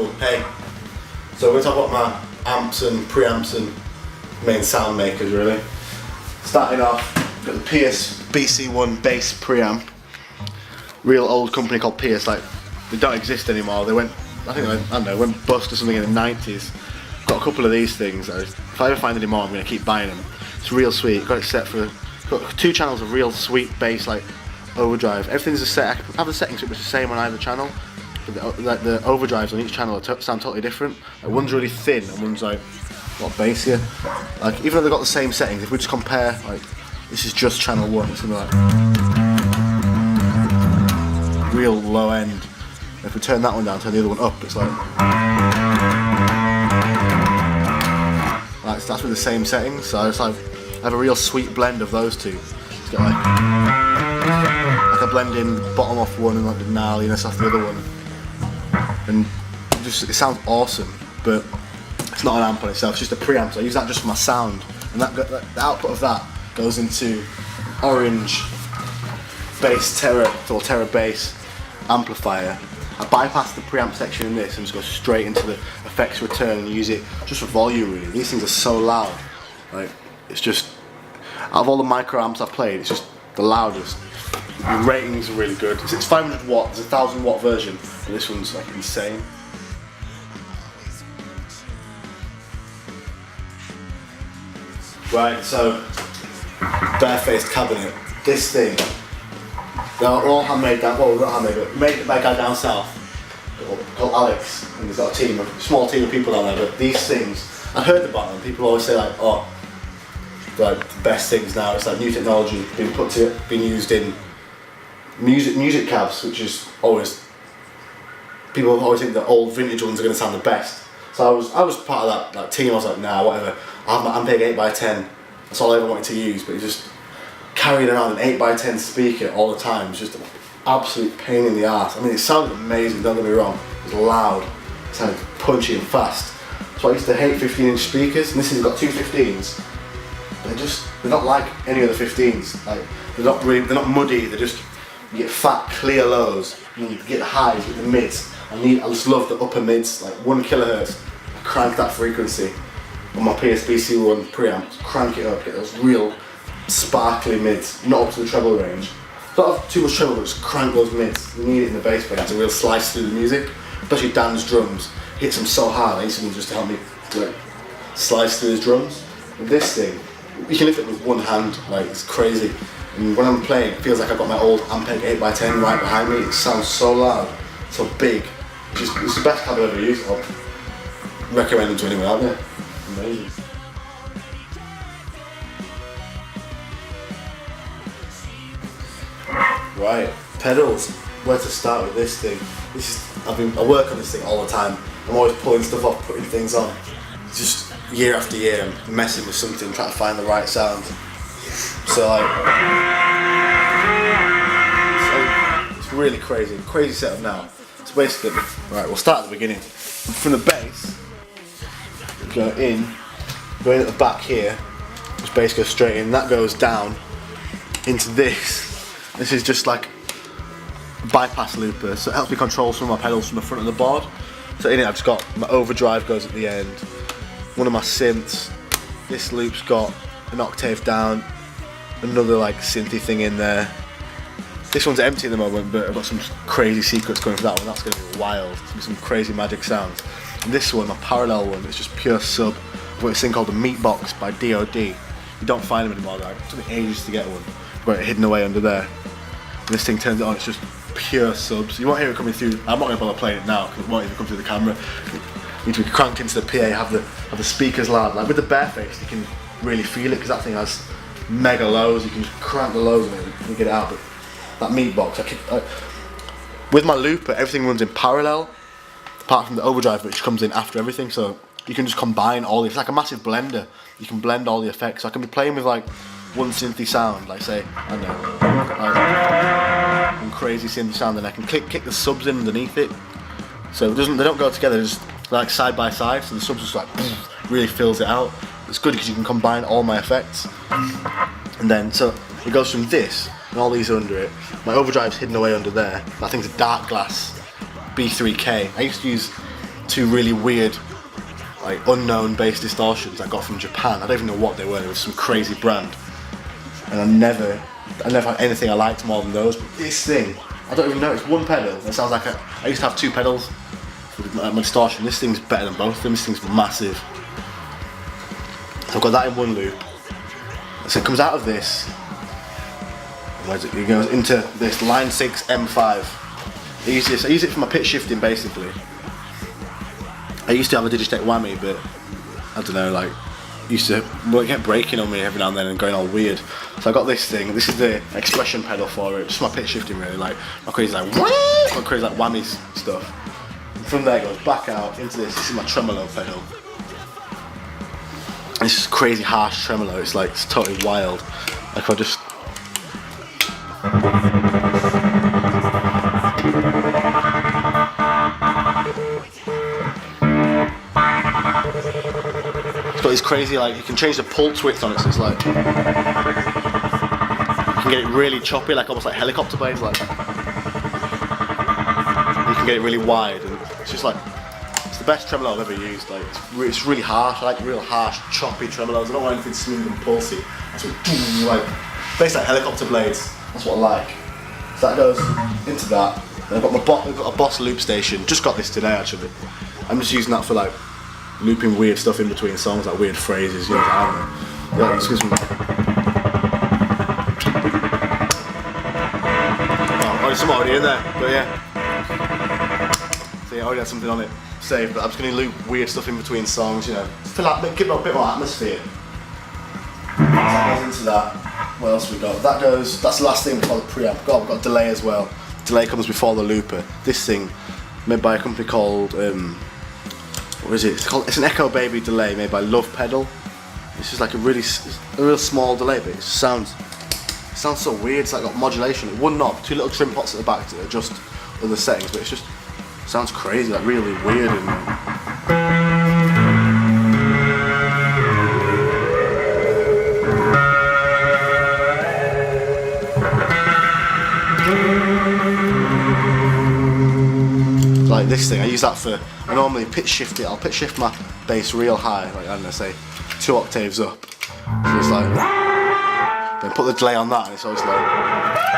cool. Hey, so we're going to talk about my amps and preamps and main sound makers really. Starting off, got the Pierce BC1 bass preamp. Real old company called Pierce, like they don't exist anymore. They went, I think, I don't know, went bust or something in the 90s. Got a couple of these things. If I ever find any more, I'm going to keep buying them. It's real sweet. Got it set for, got 2 channels of real sweet bass, like overdrive. Everything's set. I have the settings which are the same on either channel. But the overdrives on each channel sound totally different. Like one's really thin and one's like a lot bassier. Like even though they've got the same settings, if we just compare, like this is just channel 1, it's something like real low end. If we turn that one down, turn the other one up, it's like that's with the same settings. So it's like I have a real sweet blend of those two. It's got like a blend in bottom off one and like the gnarliness off the other one, and just it sounds awesome. But it's not an amp on itself; it's just a preamp. So I use that just for my sound, and the output of that goes into orange bass Terra bass amplifier. I bypass the preamp section in this and just go straight into the effects return and use it just for volume really. These things are so loud. Like it's just, out of all the micro amps I've played, it's just the loudest. The ratings are really good. It's 500 watt, there's a 1000 watt version, and this one's like insane. Right, so barefaced cabinet. This thing, they're all handmade down, well not handmade, but made by a guy down south called Alex, and he's got a small team of people down there. But these things, I've heard about them, people always say like, oh, like the best things now, it's like new technology being used in music cabs, which is always, people always think the old vintage ones are going to sound the best. So I was part of that team. I was like, nah, whatever, I have my Ampeg 8x10, that's all I ever wanted to use. But just carrying around an 8x10 speaker all the time was just an absolute pain in the arse. I mean, it sounded amazing, don't get me wrong, it was loud, it sounded punchy and fast. So I used to hate 15-inch speakers, and this has got 2 15s. They're not like any other 15s. Like they're not muddy. They're just, you get fat, clear lows. You get the highs, you get the mids. I just love the upper mids, like 1 kilohertz. I crank that frequency on my PSBC1 preamp. Crank it up, get those real sparkly mids, not up to the treble range. Don't have too much treble, but just crank those mids. You need it in the bass band to really slice through the music. Especially Dan's drums, hits them so hard. I need someone just to help me like slice through his drums. With this thing, you can lift it with one hand, like it's crazy. And when I'm playing, it feels like I've got my old Ampeg 8x10 right behind me. It sounds so loud, so big. It's the best cab I've ever used. I'll recommend it to anyone out there. Amazing. Right, pedals. Where to start with this thing? I work on this thing all the time. I'm always pulling stuff off, putting things on. Just year after year, I'm messing with something, trying to find the right sound. So it's really crazy setup now. So basically, right, we'll start at the beginning. From the bass, go in at the back here. This bass goes straight in. That goes down into this. This is just like a bypass looper, so it helps me control some of my pedals from the front of the board. So in it, I've just got my overdrive goes at the end. One of my synths. This loop's got an octave down, another like synthy thing in there. This one's empty at the moment, but I've got some crazy secrets going for that one. That's going to be wild. It's going to be some crazy magic sounds. And this one, my parallel one, it's just pure sub. I've got this thing called the Meatbox by DOD. You don't find them anymore, right? It took me ages to get one. I've got it hidden away under there. And this thing turns it on, it's just pure subs. You won't hear it coming through. I'm not going to bother playing it now because it won't even come through the camera. You need to be cranked into the PA, have the speakers loud. Like with the barefaced, you can really feel it because that thing has mega lows. You can just crank the lows in it and get it out. But that Meatbox, with my looper, everything runs in parallel, apart from the overdrive, which comes in after everything. So you can just combine all the. It's like a massive blender. You can blend all the effects. So I can be playing with like one synthy sound, like say, I don't know, like one crazy synthy sound, and I can kick the subs in underneath it. So they don't go together. They're just like side by side. So the subs just like really fills it out. It's good because you can combine all my effects. And then so it goes from this, and all these are under it. My overdrive's hidden away under there. That thing's a Darkglass B3K. I used to use two really weird, like unknown bass distortions I got from Japan. I don't even know what they were. It was some crazy brand, and I never had anything I liked more than those. But this thing, I don't even know. It's one pedal. It sounds like I used to have two pedals with my distortion. This thing's better than both of them. This thing's massive. So I've got that in one loop. So it comes out of this. It goes into this Line6 M5. I use it for my pitch shifting basically. I used to have a Digitech whammy, but I don't know, like, used to get breaking on me every now and then and going all weird. So I got this thing. This is the expression pedal for it. Just my pitch shifting really, like my crazy like whammies stuff. And from there it goes back out into this. This is my tremolo pedal. This is crazy harsh tremolo. It's like it's totally wild. Like if I just it's got this crazy, like, you can change the pulse width on it, so it's like you can get it really choppy, like almost like helicopter blades, like you can get it really wide, and it's just like it's the best tremolo I've ever used. Like it's really harsh. I like real harsh, choppy tremolos. I don't want anything smooth and pulsy. That's what, like basically like helicopter blades. That's what I like. So that goes into that. Then I've got a Boss loop station. Just got this today actually. I'm just using that for like looping weird stuff in between songs, like weird phrases, you know, I don't know. Yeah, excuse me. Oh, there's some already in there, but yeah. So yeah, I already had something on it saved, but I'm just going to loop weird stuff in between songs, you know, to like, give it a bit more atmosphere. So that goes into that. What else we got? That's the last thing before the preamp. We've got delay as well. Delay comes before the looper. This thing, made by a company called, what is it? It's an Echo Baby delay made by Lovepedal. This is like a real small delay, but it sounds so weird. It's like got modulation. One knob, two little trim pots at the back to adjust other settings, but it's just sounds crazy, like really weird. And like this thing, I use that for. I normally pitch shift it. I'll pitch shift my bass real high, like I don't know, say 2 octaves up. So it's like, then put the delay on that, and it's always like.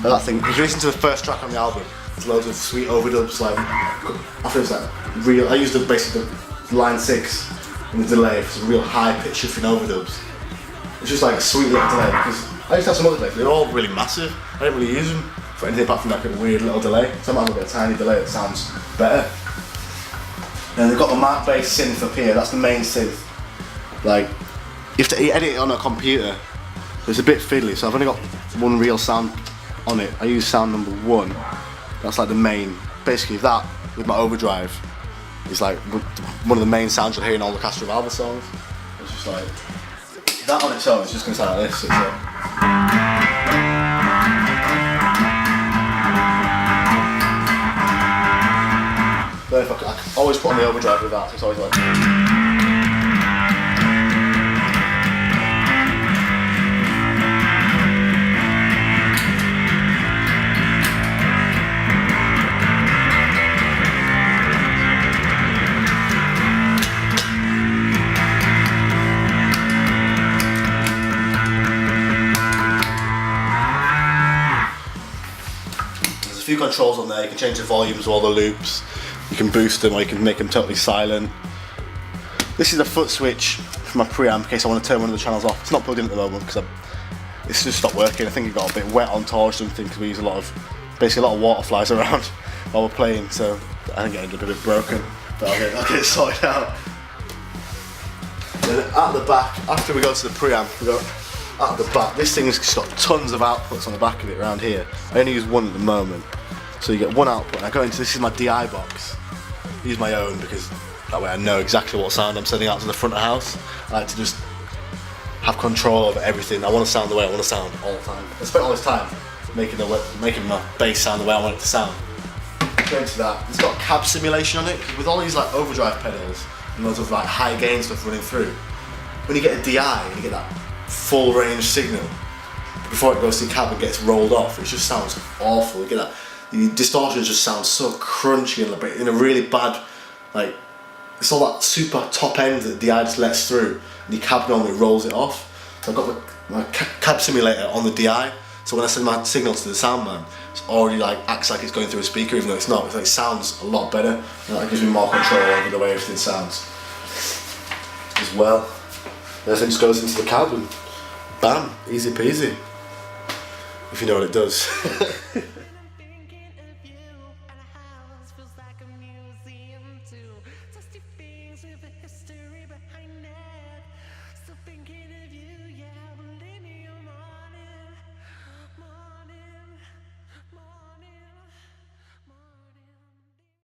That thing. If you listen to the first track on the album, there's loads of sweet overdubs. Like after it's like real. I used basically the Line6 in the delay for some real high pitch shifting overdubs. It's just like a sweet little delay because I used to have some other delays. They're all really massive. I don't really use them for anything apart from like a weird little delay. So I might as well get a tiny delay that sounds better. And they've got the Markbass synth up here. That's the main synth. Like you have to edit it on a computer. So it's a bit fiddly. So I've only got one real sound on it. I use sound number 1. That's like the main. Basically that with my overdrive is like one of the main sounds you'll hear in all the Castrovalva songs. It's just like that on its own. It's just gonna sound like this. It's like, but if I can always put on the overdrive with that. So it's always like. A few controls on there. You can change the volumes of all the loops. You can boost them or you can make them totally silent. This is a foot switch for my preamp in case I want to turn one of the channels off. It's not plugged in at the moment because it's just stopped working. I think it got a bit wet on tour or something because we use basically a lot of water flies around while we're playing, so I think it ended up a bit broken. But I'll get it sorted out. Then at the back, after we go to the preamp, we go at the back. This thing's got tons of outputs on the back of it around here. I only use one at the moment. So you get one output, and I go into, this is my DI box. I use my own because that way I know exactly what sound I'm sending out to the front of house. I like to just have control over everything. I want to sound the way I want to sound all the time. I spent all this time making my bass sound the way I want it to sound. Going to that, it's got cab simulation on it, because with all these like overdrive pedals and loads of like high gain stuff running through, when you get a DI and you get that full range signal before it goes to cab and gets rolled off, it just sounds awful. You get that, the distortions just sound so crunchy and in a really bad, like, it's all that super top end that the DI just lets through, and the cab normally rolls it off. So I've got my cab simulator on the DI, so when I send my signal to the sound man, it's already like acts like it's going through a speaker, even though it's not. It's like, it sounds a lot better, and that gives me more control over the way everything sounds as well. Everything just goes into the cab and bam, easy peasy. If you know what it does.